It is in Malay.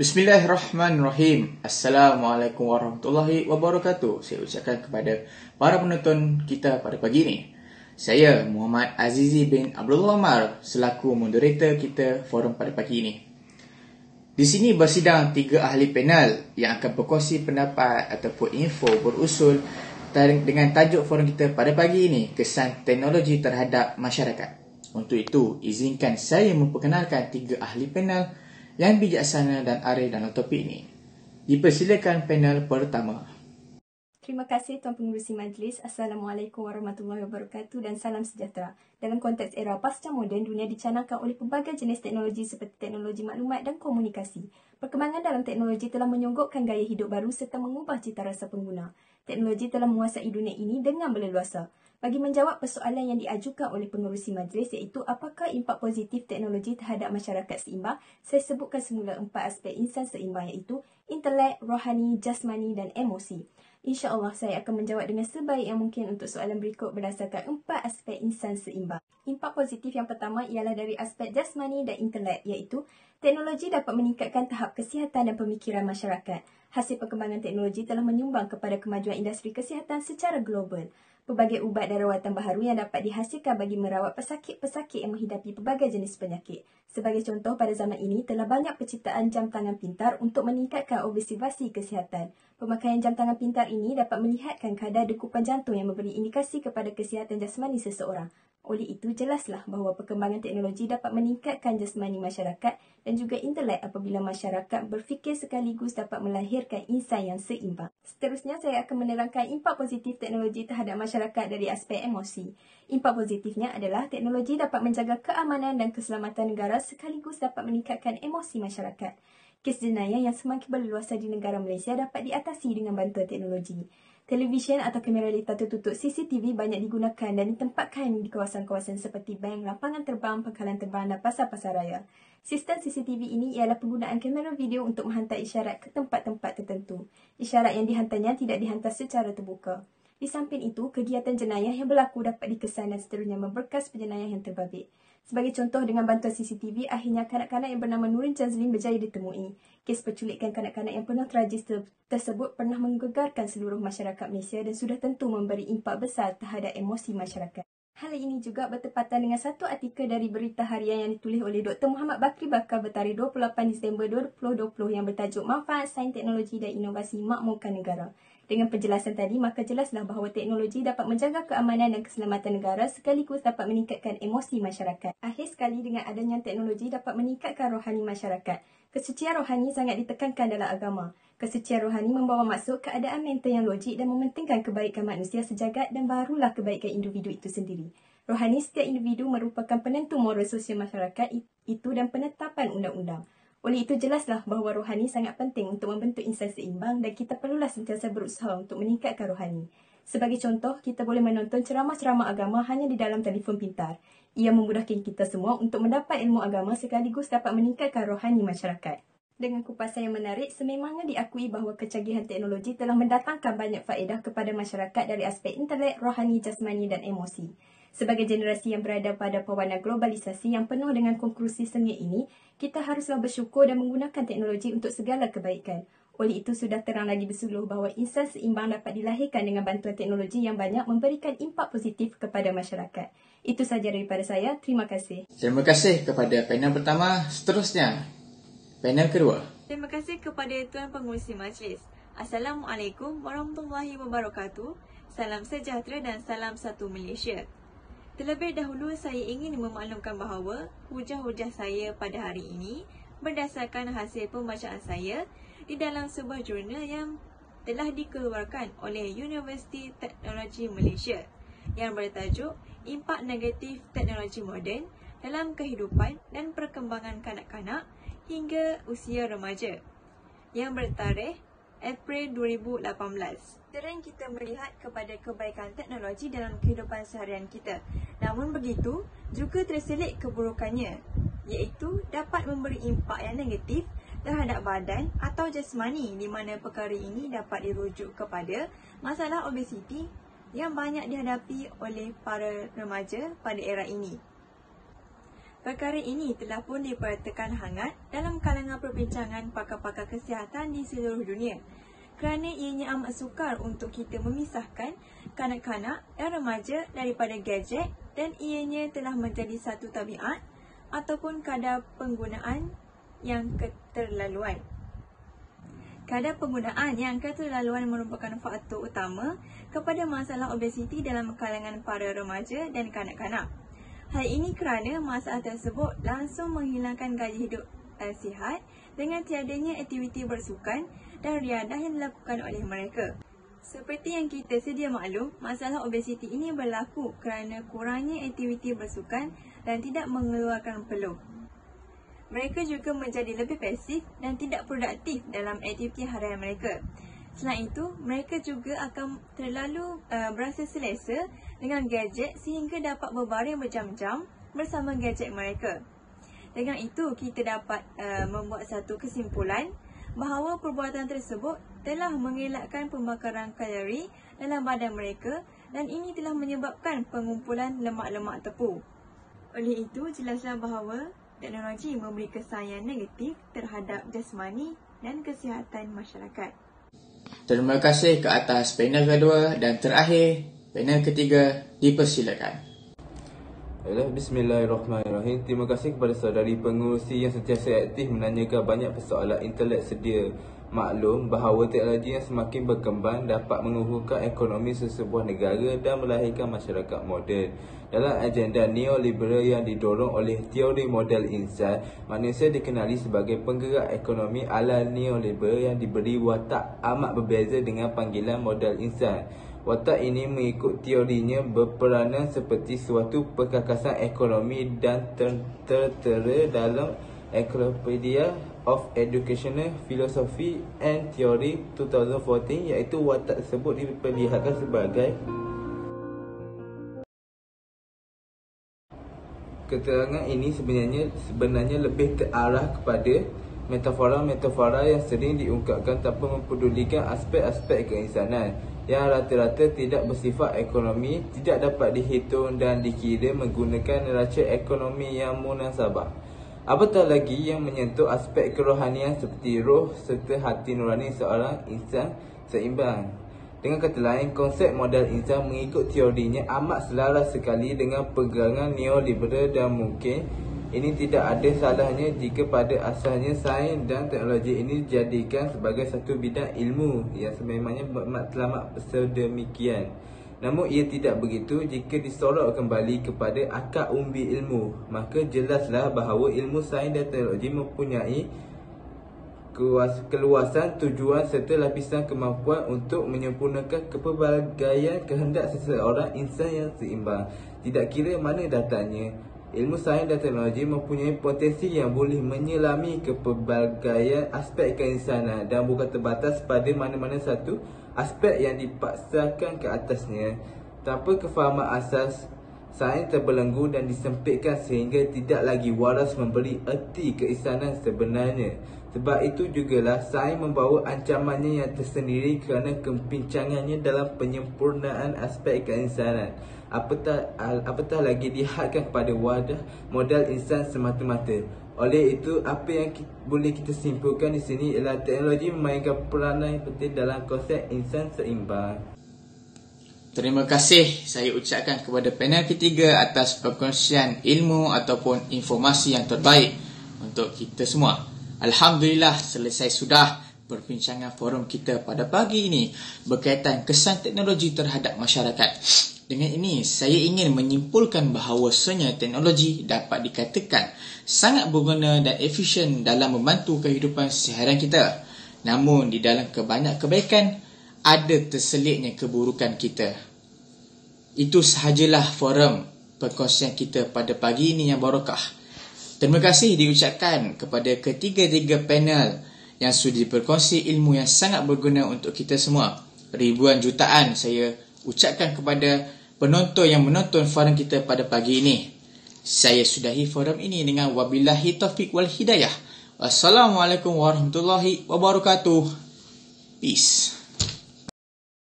Bismillahirrahmanirrahim. Assalamualaikum warahmatullahi wabarakatuh. Saya ucapkan kepada para penonton kita pada pagi ini. Saya Muhammad Azizi bin Abdullah Omar selaku moderator kita forum pada pagi ini. Di sini bersidang 3 ahli panel yang akan berkongsi pendapat ataupun info berusul dengan tajuk forum kita pada pagi ini, kesan teknologi terhadap masyarakat. Untuk itu, izinkan saya memperkenalkan 3 ahli panel yang bijaksana dan arif dalam topik ini. Dipersilakan panel pertama. Terima kasih Tuan Pengerusi Majlis. Assalamualaikum warahmatullahi wabarakatuh dan salam sejahtera. Dalam konteks era pasca moden, dunia dicanangkan oleh pelbagai jenis teknologi seperti teknologi maklumat dan komunikasi. Perkembangan dalam teknologi telah menyonggokkan gaya hidup baru serta mengubah cita rasa pengguna. Teknologi telah menguasai dunia ini dengan berleluasa. Bagi menjawab persoalan yang diajukan oleh pengerusi majlis iaitu apakah impak positif teknologi terhadap masyarakat seimbang, saya sebutkan semula 4 aspek insan seimbang iaitu intelek, rohani, jasmani dan emosi. InsyaAllah saya akan menjawab dengan sebaik yang mungkin untuk soalan berikut berdasarkan 4 aspek insan seimbang. Impak positif yang pertama ialah dari aspek jasmani dan intelek iaitu teknologi dapat meningkatkan tahap kesihatan dan pemikiran masyarakat. Hasil perkembangan teknologi telah menyumbang kepada kemajuan industri kesihatan secara global. Pelbagai ubat dan rawatan baharu yang dapat dihasilkan bagi merawat pesakit-pesakit yang menghidapi pelbagai jenis penyakit. Sebagai contoh, pada zaman ini telah banyak penciptaan jam tangan pintar untuk meningkatkan observasi kesihatan. Pemakaian jam tangan pintar ini dapat melihatkan kadar degupan jantung yang memberi indikasi kepada kesihatan jasmani seseorang. Oleh itu, jelaslah bahawa perkembangan teknologi dapat meningkatkan jasmani masyarakat dan juga intelek apabila masyarakat berfikir sekaligus dapat melahirkan insan yang seimbang. Seterusnya, saya akan menerangkan impak positif teknologi terhadap masyarakat dari aspek emosi. Impak positifnya adalah teknologi dapat menjaga keamanan dan keselamatan negara sekaligus dapat meningkatkan emosi masyarakat. Kes jenayah yang semakin berleluasa di negara Malaysia dapat diatasi dengan bantuan teknologi. Televisyen atau kamera litar tertutup CCTV banyak digunakan dan ditempatkan di kawasan-kawasan seperti bank, lapangan terbang, pangkalan terbang dan pasar-pasar raya. Sistem CCTV ini ialah penggunaan kamera video untuk menghantar isyarat ke tempat-tempat tertentu. Isyarat yang dihantarnya tidak dihantar secara terbuka. Di samping itu, kegiatan jenayah yang berlaku dapat dikesan dan seterusnya memberkas penjenayah yang terbabit. Sebagai contoh, dengan bantuan CCTV, akhirnya kanak-kanak yang bernama Nurin Jazlin berjaya ditemui. Kes penculikan kanak-kanak yang penuh tragis tersebut pernah menggegarkan seluruh masyarakat Malaysia dan sudah tentu memberi impak besar terhadap emosi masyarakat. Hal ini juga bertepatan dengan satu artikel dari berita harian yang ditulis oleh Dr. Muhammad Bakri Bakar bertarikh 28 Disember 2020 yang bertajuk Manfaat Sains Teknologi dan Inovasi Makmurkan Negara. Dengan penjelasan tadi, maka jelaslah bahawa teknologi dapat menjaga keamanan dan keselamatan negara sekaligus dapat meningkatkan emosi masyarakat. Akhir sekali, dengan adanya teknologi dapat meningkatkan rohani masyarakat. Kesucian rohani sangat ditekankan dalam agama. Kesucian rohani membawa maksud keadaan mental yang logik dan mementingkan kebaikan manusia sejagat dan barulah kebaikan individu itu sendiri. Rohani setiap individu merupakan penentu moral sosial masyarakat itu dan penetapan undang-undang. Oleh itu, jelaslah bahawa rohani sangat penting untuk membentuk insan seimbang dan kita perlulah sentiasa berusaha untuk meningkatkan rohani. Sebagai contoh, kita boleh menonton ceramah-ceramah agama hanya di dalam telefon pintar. Ia memudahkan kita semua untuk mendapat ilmu agama sekaligus dapat meningkatkan rohani masyarakat. Dengan kupasan yang menarik, sememangnya diakui bahawa kecanggihan teknologi telah mendatangkan banyak faedah kepada masyarakat dari aspek intelek, rohani, jasmani dan emosi. Sebagai generasi yang berada pada pewarna globalisasi yang penuh dengan konklusi sengit ini, kita haruslah bersyukur dan menggunakan teknologi untuk segala kebaikan. Oleh itu, sudah terang lagi bersuluh bahawa insan seimbang dapat dilahirkan dengan bantuan teknologi yang banyak memberikan impak positif kepada masyarakat. Itu sahaja daripada saya. Terima kasih. Terima kasih kepada panel pertama. Seterusnya, panel kedua. Terima kasih kepada Tuan Pengerusi Majlis. Assalamualaikum warahmatullahi wabarakatuh. Salam sejahtera dan salam satu Malaysia. Terlebih dahulu saya ingin memaklumkan bahawa hujah-hujah saya pada hari ini berdasarkan hasil pembacaan saya di dalam sebuah jurnal yang telah dikeluarkan oleh Universiti Teknologi Malaysia yang bertajuk Impak Negatif Teknologi Moden dalam Kehidupan dan Perkembangan Kanak-kanak hingga Usia Remaja yang bertarikh April 2018. Sering kita melihat kepada kebaikan teknologi dalam kehidupan seharian kita. Namun begitu, juga terselit keburukannya, iaitu dapat memberi impak yang negatif terhadap badan atau jasmani di mana perkara ini dapat dirujuk kepada masalah obesiti yang banyak dihadapi oleh para remaja pada era ini. Perkara ini telah pun dipertekan hangat dalam kalangan perbincangan pakar-pakar kesihatan di seluruh dunia, kerana ianya amat sukar untuk kita memisahkan kanak-kanak dan remaja daripada gadget, dan ianya telah menjadi satu tabiat ataupun kadar penggunaan yang keterlaluan. Kadar penggunaan yang keterlaluan merupakan faktor utama kepada masalah obesiti dalam kalangan para remaja dan kanak-kanak. Hal ini kerana masalah tersebut langsung menghilangkan gaya hidup sihat dengan tiadanya aktiviti bersukan dan riadah yang dilakukan oleh mereka. Seperti yang kita sedia maklum, masalah obesiti ini berlaku kerana kurangnya aktiviti bersukan dan tidak mengeluarkan peluh. Mereka juga menjadi lebih pasif dan tidak produktif dalam aktiviti harian mereka. Selain itu, mereka juga akan terlalu berasa selesa dengan gadget sehingga dapat berbaring berjam-jam bersama gadget mereka. Dengan itu, kita dapat membuat satu kesimpulan bahawa perbuatan tersebut telah mengelakkan pembakaran kalori dalam badan mereka dan ini telah menyebabkan pengumpulan lemak-lemak tepu. Oleh itu, jelaslah bahawa teknologi memberi kesan yang negatif terhadap jasmani dan kesihatan masyarakat. Terima kasih ke atas panel kedua dan terakhir, panel ketiga dipersilakan. Bismillahirrahmanirrahim. Terima kasih kepada saudari pengurusi yang sentiasa aktif menanyakan banyak persoalan intelek. Sedia maklum bahawa teknologi yang semakin berkembang dapat mengukuhkan ekonomi sesebuah negara dan melahirkan masyarakat moden. Dalam agenda neoliberal yang didorong oleh teori model insan, manusia dikenali sebagai penggerak ekonomi ala neoliberal yang diberi watak amat berbeza dengan panggilan model insan. Watak ini mengikut teorinya berperanan seperti suatu perkakasan ekonomi dan tertera dalam Encyclopedia of Educational Philosophy and Theory 2014, iaitu watak tersebut diperlihatkan sebagai keterangan ini sebenarnya lebih terarah kepada metafora-metafora yang sering diungkapkan tanpa mempedulikan aspek-aspek keinsanan yang rata-rata tidak bersifat ekonomi, tidak dapat dihitung dan dikira menggunakan neraca ekonomi yang munasabah. Apatah lagi yang menyentuh aspek kerohanian seperti roh serta hati nurani seorang insan seimbang. Dengan kata lain, konsep modal insan mengikut teorinya amat selaras sekali dengan pegangan neoliberal dan mungkin ini tidak ada salahnya jika pada asalnya sains dan teknologi ini dijadikan sebagai satu bidang ilmu yang sememangnya matlamat sedemikian. Namun ia tidak begitu jika disorot kembali kepada akar umbi ilmu. Maka jelaslah bahawa ilmu sains dan teknologi mempunyai keluasan tujuan serta lapisan kemampuan untuk menyempurnakan kepelbagaian kehendak seseorang insan yang seimbang. Tidak kira mana datangnya, ilmu sains dan teknologi mempunyai potensi yang boleh menyelami kepelbagaian aspek keinsanan dan bukan terbatas pada mana-mana satu aspek yang dipaksakan ke atasnya. Tanpa kefahaman asas, sains terbelenggu dan disempitkan sehingga tidak lagi waras memberi erti keinsanan sebenarnya. Sebab itu jugalah sains membawa ancamannya yang tersendiri kerana kepincangannya dalam penyempurnaan aspek keinsanan. Apatah lagi dihadkan kepada wadah modal insan semata-mata. Oleh itu, apa yang boleh kita simpulkan di sini ialah teknologi memainkan peranan yang penting dalam konsep insan seimbang. Terima kasih saya ucapkan kepada panel ketiga atas perkongsian ilmu ataupun informasi yang terbaik untuk kita semua. Alhamdulillah, selesai sudah perbincangan forum kita pada pagi ini berkaitan kesan teknologi terhadap masyarakat. Dengan ini, saya ingin menyimpulkan bahawasanya teknologi dapat dikatakan sangat berguna dan efisien dalam membantu kehidupan seharian kita. Namun, di dalam kebanyak kebaikan, ada terselitnya keburukan kita. Itu sahajalah forum perkongsian kita pada pagi ini yang barakah. Terima kasih diucapkan kepada ketiga-tiga panel yang sudi berkongsi ilmu yang sangat berguna untuk kita semua. Ribuan jutaan saya ucapkan kepada penonton yang menonton forum kita pada pagi ini. Saya sudahi forum ini dengan wabillahi taufiq wal hidayah. Wassalamualaikum warahmatullahi wabarakatuh. Peace.